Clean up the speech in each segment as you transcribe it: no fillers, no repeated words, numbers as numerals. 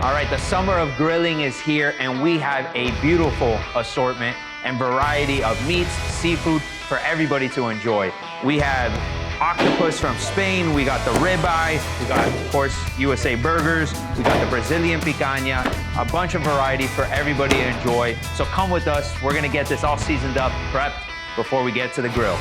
All right, the summer of grilling is here, and we have a beautiful assortment and variety of meats, seafood for everybody to enjoy. We have octopus from Spain, we got the ribeye, we got, of course, USA burgers, we got the Brazilian picanha, a bunch of variety for everybody to enjoy. So come with us, we're gonna get this all seasoned up, prepped before we get to the grill.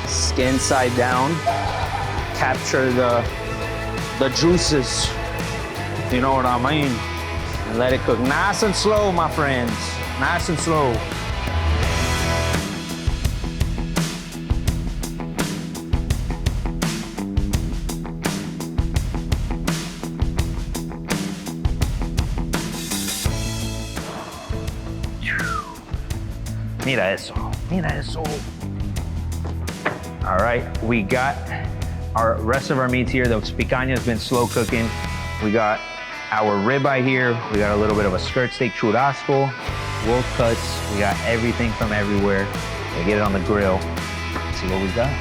Skin side down, capture the juices, you know what I mean? And let it cook nice and slow, my friends, nice and slow. Mira eso, mira eso. All right, we got our rest of our meats here. The picanha has been slow cooking. We got our ribeye here. We got a little bit of a skirt steak churrasco, wolf cuts. We got everything from everywhere. We get it on the grill. Let's see what we got.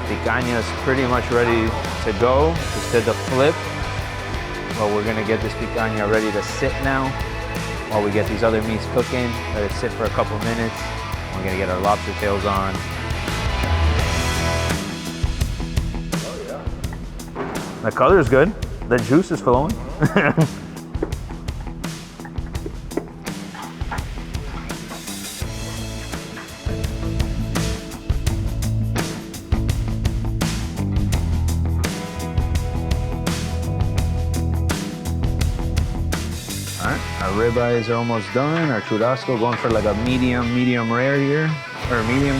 Picanha is pretty much ready to go. Just did the flip. Well, we're gonna get this picanha ready to sit now. While we get these other meats cooking, let it sit for a couple minutes. We're gonna get our lobster tails on. Oh yeah. The color is good. The juice is flowing. Our ribeyes are almost done. Our churrasco going for like a medium rare here, or medium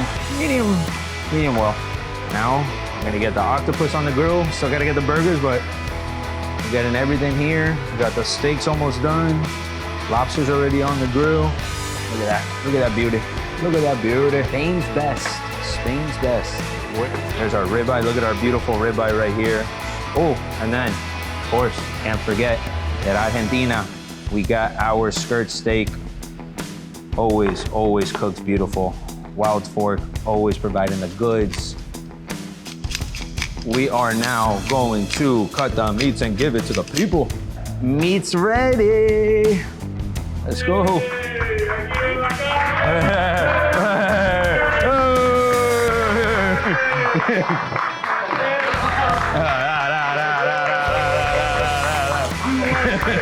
well. Now I'm gonna get the octopus on the grill. Still gotta get the burgers, but we're getting everything here. We got the steaks almost done. Lobster's already on the grill. Look at that. Look at that beauty. Look at that beauty. Spain's best. Spain's best. There's our ribeye. Look at our beautiful ribeye right here. Oh, and then, of course, can't forget that Argentina. We got our skirt steak, always cooked beautiful. Wild fork, always providing the goods. We are now going to cut the meats and give it to the people. Meat's ready. Let's go.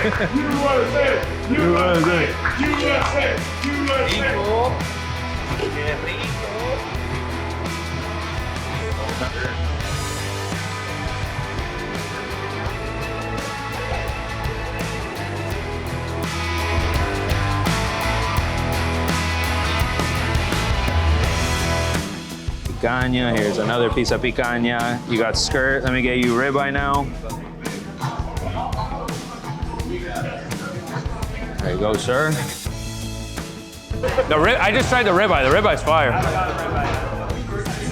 USA! USA! USA! USA! Picanha, here's another piece of picanha. You got skirt, let me get you ribeye now. There you go, sir. I just tried the ribeye. The ribeye's fire.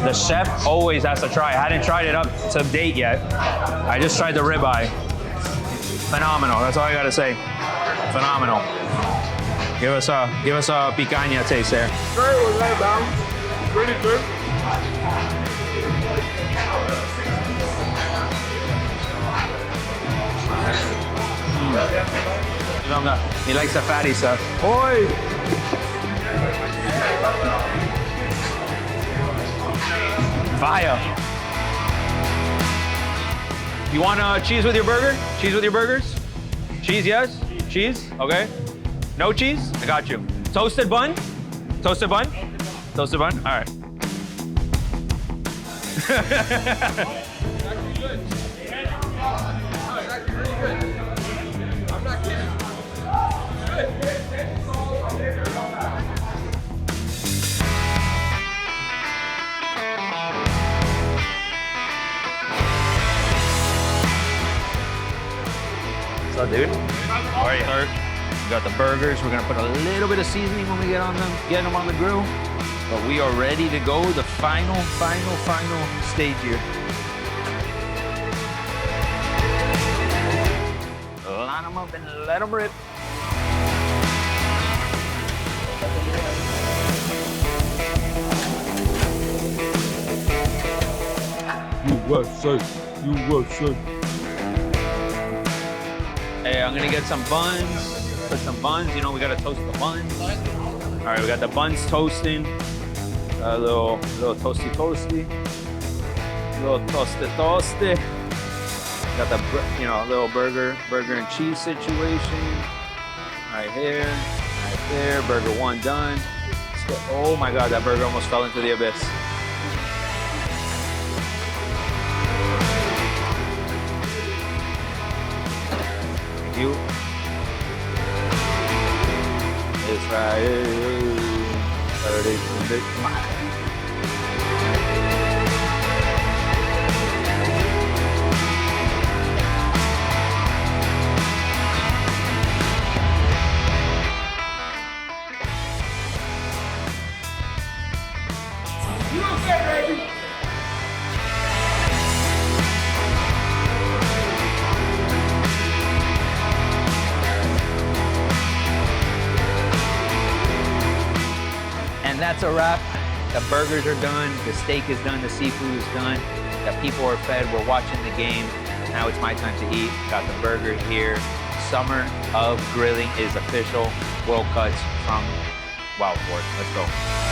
The chef always has to try. I hadn't tried it up to date yet. I just tried the ribeye. Phenomenal. That's all I gotta say. Phenomenal. Give us a picanha taste there. Very well laid down. Pretty good. He likes the fatty stuff. Oi! Fire. You want cheese with your burger? Cheese with your burgers? Cheese, yes? Cheese? Okay. No cheese? I got you. Toasted bun? Toasted bun? Toasted bun? All right. It's actually good. No, it's actually really good. I'm not kidding. What's up, dude? How are you, Hurt? We got the burgers. We're gonna put a little bit of seasoning when we get them on the grill. But we are ready to go. The final stage here. Line them up and let them rip. USA, USA. Hey, I'm gonna get some buns. Put some buns. You know, we gotta toast the buns. All right, we got the buns toasting. A little toasty, little toasty. Got the little burger and cheese situation. Right here, right there. Burger 1 done. Oh my God, that burger almost fell into the abyss. Thank you. It's Friday. Saturday, Sunday. Come on. And that's a wrap. The burgers are done, the steak is done, the seafood is done, the people are fed, we're watching the game. Now it's my time to eat. Got the burger here. Summer of grilling is official. World Cuts from Wildford. Let's go.